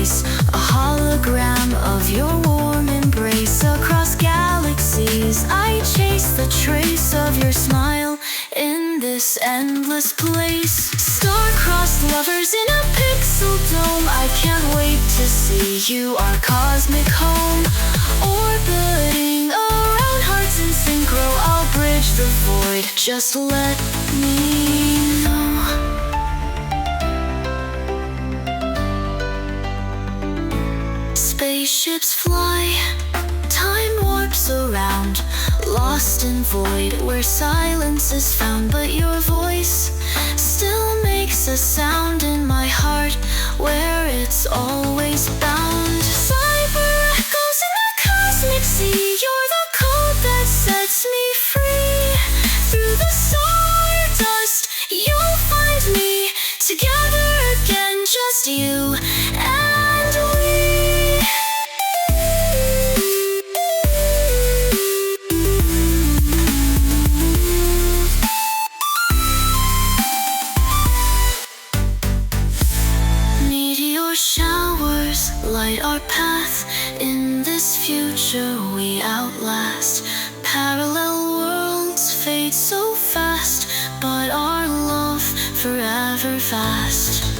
face, a hologram of your warm embrace. Across galaxies I chase the trace of your smile in this endless place. Star-crossed lovers in a pixel dome, I can't wait to see you, our cosmic home. Orbiting around hearts in synchro, I'll bridge the void, just let me know. Spaceships fly, time warps around, lost in void where silence is found. But your voice still makes a sound in my heart, where it's always bound. Cyber echoes in the cosmic sea, you're the code that sets me free. Through the stardust, you'll find me, together again, just you and we. Showers light our path, in this future we outlast. Parallel worlds fade so fast, but our love forever fast.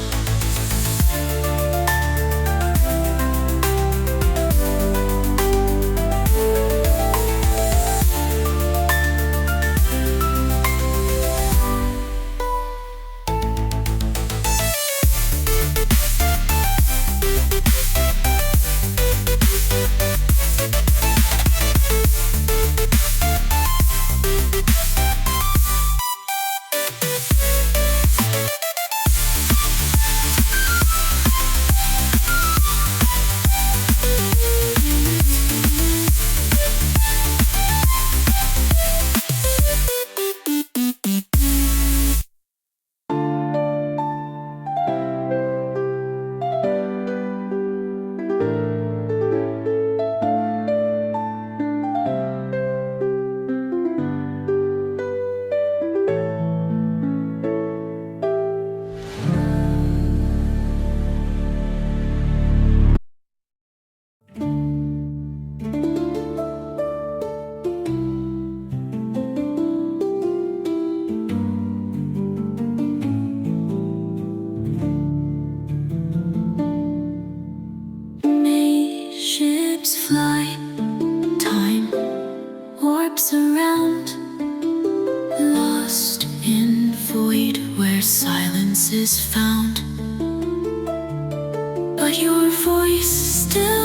Ships fly, time warps around, lost in void where silence is found. But your voice still